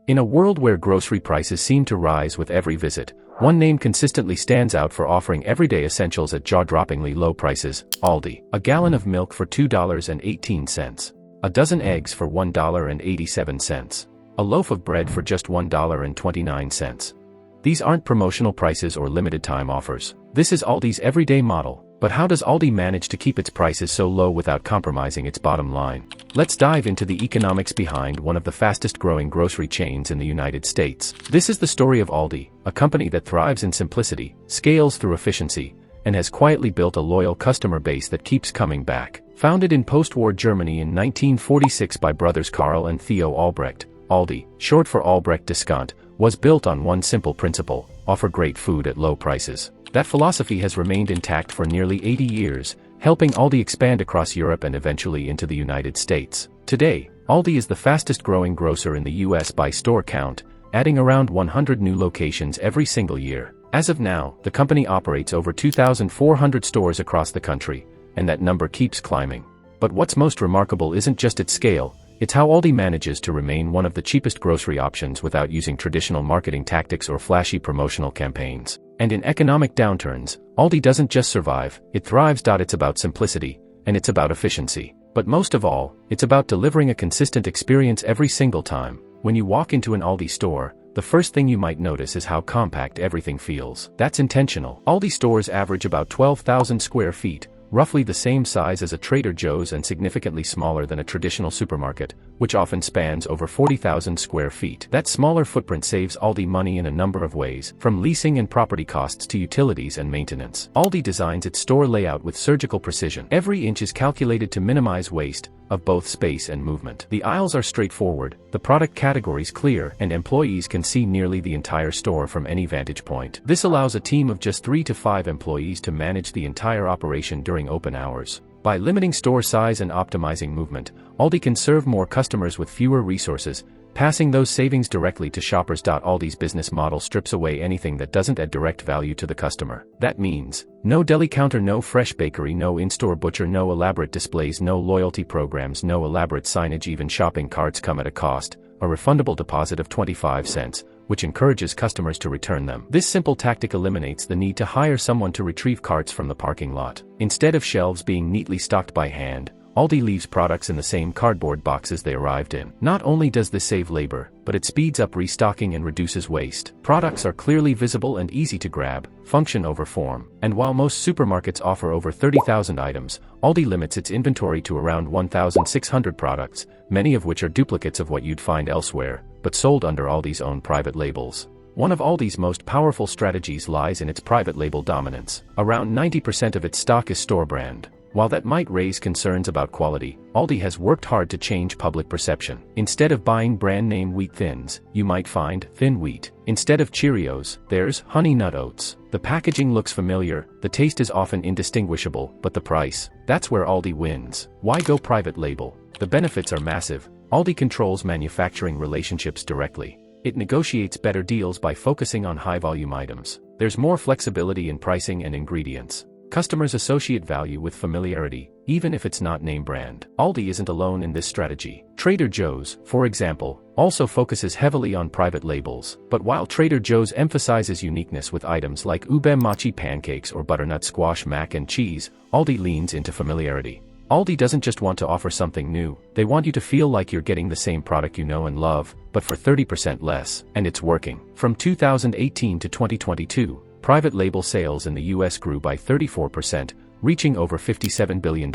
In a world where grocery prices seem to rise with every visit, one name consistently stands out for offering everyday essentials at jaw-droppingly low prices: Aldi. A gallon of milk for $2.18. A dozen eggs for $1.87. A loaf of bread for just $1.29. These aren't promotional prices or limited-time offers. This is Aldi's everyday model. But how does Aldi manage to keep its prices so low without compromising its bottom line? Let's dive into the economics behind one of the fastest-growing grocery chains in the United States. This is the story of Aldi, a company that thrives in simplicity, scales through efficiency, and has quietly built a loyal customer base that keeps coming back. Founded in post-war Germany in 1946 by brothers Karl and Theo Albrecht, Aldi, short for Albrecht Discount, was built on one simple principle: offer great food at low prices. That philosophy has remained intact for nearly 80 years, helping Aldi expand across Europe and eventually into the United States. Today, Aldi is the fastest-growing grocer in the US by store count, adding around 100 new locations every single year. As of now, the company operates over 2,400 stores across the country, and that number keeps climbing. But what's most remarkable isn't just its scale, it's how Aldi manages to remain one of the cheapest grocery options without using traditional marketing tactics or flashy promotional campaigns. And in economic downturns, Aldi doesn't just survive, it thrives. It's about simplicity, and it's about efficiency. But most of all, it's about delivering a consistent experience every single time. When you walk into an Aldi store, the first thing you might notice is how compact everything feels. That's intentional. Aldi stores average about 12,000 square feet, roughly the same size as a Trader Joe's and significantly smaller than a traditional supermarket, which often spans over 40,000 square feet. That smaller footprint saves Aldi money in a number of ways, from leasing and property costs to utilities and maintenance. Aldi designs its store layout with surgical precision. Every inch is calculated to minimize waste of both space and movement. The aisles are straightforward, the product categories clear, and employees can see nearly the entire store from any vantage point. This allows a team of just 3 to 5 employees to manage the entire operation during open hours. By limiting store size and optimizing movement, Aldi can serve more customers with fewer resources, passing those savings directly to shoppers. Aldi's business model strips away anything that doesn't add direct value to the customer. That means no deli counter, no fresh bakery, no in-store butcher, no elaborate displays, no loyalty programs, no elaborate signage. Even shopping carts come at a cost, a refundable deposit of 25 cents, which encourages customers to return them. This simple tactic eliminates the need to hire someone to retrieve carts from the parking lot. Instead of shelves being neatly stocked by hand, Aldi leaves products in the same cardboard boxes they arrived in. Not only does this save labor, but it speeds up restocking and reduces waste. Products are clearly visible and easy to grab, function over form. And while most supermarkets offer over 30,000 items, Aldi limits its inventory to around 1,600 products, many of which are duplicates of what you'd find elsewhere, but sold under Aldi's own private labels. One of Aldi's most powerful strategies lies in its private label dominance. Around 90% of its stock is store brand. While that might raise concerns about quality, Aldi has worked hard to change public perception. Instead of buying brand name wheat thins, you might find thin wheat. Instead of Cheerios, there's Honey Nut Oats. The packaging looks familiar, the taste is often indistinguishable, but the price, that's where Aldi wins. Why go private label? The benefits are massive. Aldi controls manufacturing relationships directly. It negotiates better deals by focusing on high-volume items. There's more flexibility in pricing and ingredients. Customers associate value with familiarity, even if it's not name brand. Aldi isn't alone in this strategy. Trader Joe's, for example, also focuses heavily on private labels. But while Trader Joe's emphasizes uniqueness with items like ube mochi pancakes or butternut squash mac and cheese, Aldi leans into familiarity. Aldi doesn't just want to offer something new, they want you to feel like you're getting the same product you know and love, but for 30% less. And it's working. From 2018 to 2022, private label sales in the US grew by 34%, reaching over $57 billion.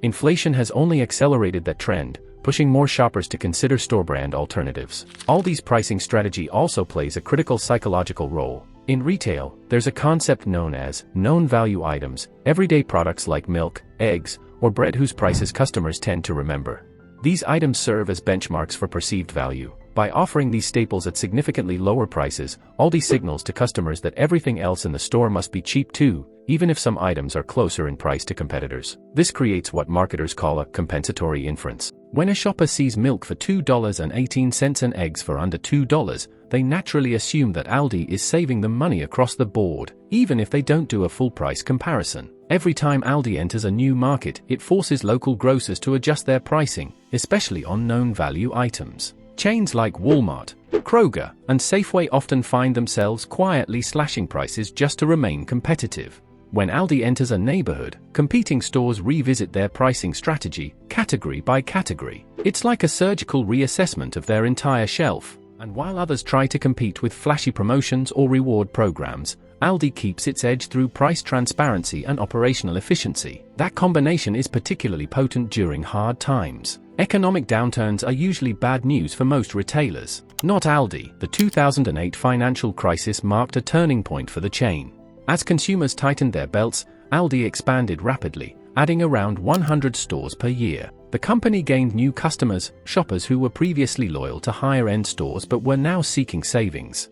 Inflation has only accelerated that trend, pushing more shoppers to consider store-brand alternatives. Aldi's pricing strategy also plays a critical psychological role. In retail, there's a concept known as known value items, everyday products like milk, eggs, or bread whose prices customers tend to remember. These items serve as benchmarks for perceived value. By offering these staples at significantly lower prices, Aldi signals to customers that everything else in the store must be cheap too, even if some items are closer in price to competitors. This creates what marketers call a compensatory inference. When a shopper sees milk for $2.18 and eggs for under $2, they naturally assume that Aldi is saving them money across the board, even if they don't do a full price comparison. Every time Aldi enters a new market, it forces local grocers to adjust their pricing, especially on known value items. Chains like Walmart, Kroger, and Safeway often find themselves quietly slashing prices just to remain competitive. When Aldi enters a neighborhood, competing stores revisit their pricing strategy, category by category. It's like a surgical reassessment of their entire shelf. And while others try to compete with flashy promotions or reward programs, Aldi keeps its edge through price transparency and operational efficiency. That combination is particularly potent during hard times. Economic downturns are usually bad news for most retailers. Not Aldi. The 2008 financial crisis marked a turning point for the chain. As consumers tightened their belts, Aldi expanded rapidly, adding around 100 stores per year. The company gained new customers, shoppers who were previously loyal to higher-end stores but were now seeking savings.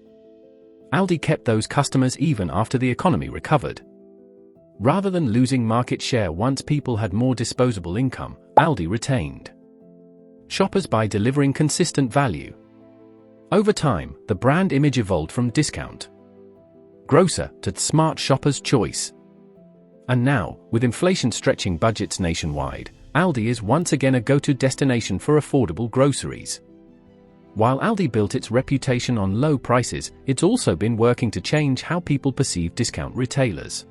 Aldi kept those customers even after the economy recovered. Rather than losing market share once people had more disposable income, Aldi retained shoppers by delivering consistent value. Over time, the brand image evolved from discount grocer to smart shopper's choice. And now, with inflation stretching budgets nationwide, Aldi is once again a go-to destination for affordable groceries. While Aldi built its reputation on low prices, it's also been working to change how people perceive discount retailers.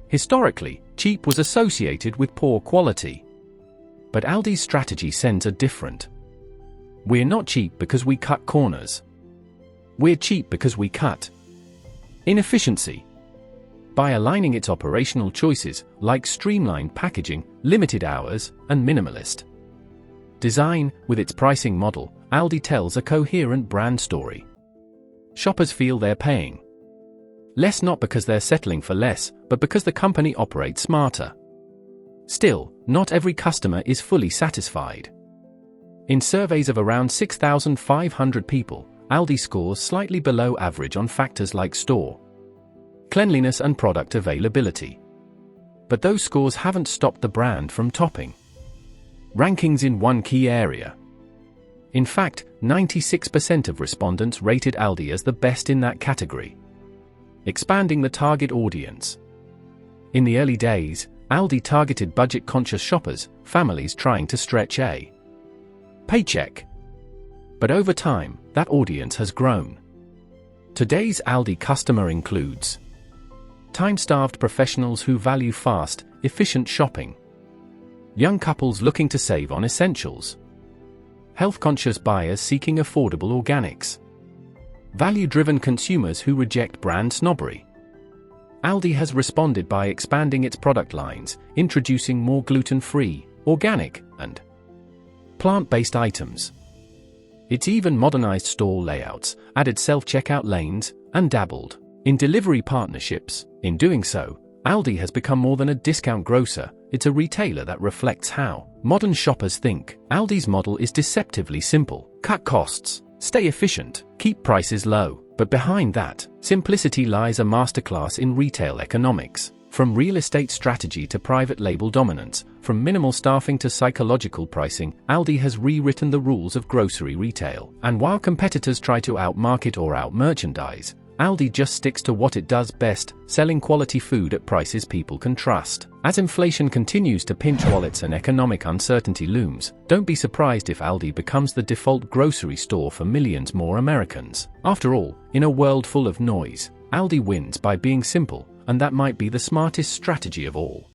Historically, cheap was associated with poor quality. But Aldi's strategy sends a different. We're not cheap because we cut corners. We're cheap because we cut inefficiency. By aligning its operational choices, like streamlined packaging, limited hours, and minimalist design, with its pricing model, Aldi tells a coherent brand story. Shoppers feel they're paying less not because they're settling for less, but because the company operates smarter. Still, not every customer is fully satisfied. In surveys of around 6,500 people, Aldi scores slightly below average on factors like store cleanliness and product availability. But those scores haven't stopped the brand from topping rankings in one key area. In fact, 96% of respondents rated Aldi as the best in that category, expanding the target audience. In the early days, Aldi targeted budget-conscious shoppers, families trying to stretch a paycheck. But over time, that audience has grown. Today's Aldi customer includes time-starved professionals who value fast, efficient shopping, young couples looking to save on essentials, health-conscious buyers seeking affordable organics, value-driven consumers who reject brand snobbery. Aldi has responded by expanding its product lines, introducing more gluten-free, organic, and plant-based items. It's even modernized store layouts, added self-checkout lanes, and dabbled in delivery partnerships. In doing so, Aldi has become more than a discount grocer, it's a retailer that reflects how modern shoppers think. Aldi's model is deceptively simple: cut costs, stay efficient, keep prices low. But behind that simplicity lies a masterclass in retail economics. From real estate strategy to private label dominance, from minimal staffing to psychological pricing, Aldi has rewritten the rules of grocery retail. And while competitors try to outmarket or outmerchandise, Aldi just sticks to what it does best, selling quality food at prices people can trust. As inflation continues to pinch wallets and economic uncertainty looms, don't be surprised if Aldi becomes the default grocery store for millions more Americans. After all, in a world full of noise, Aldi wins by being simple, and that might be the smartest strategy of all.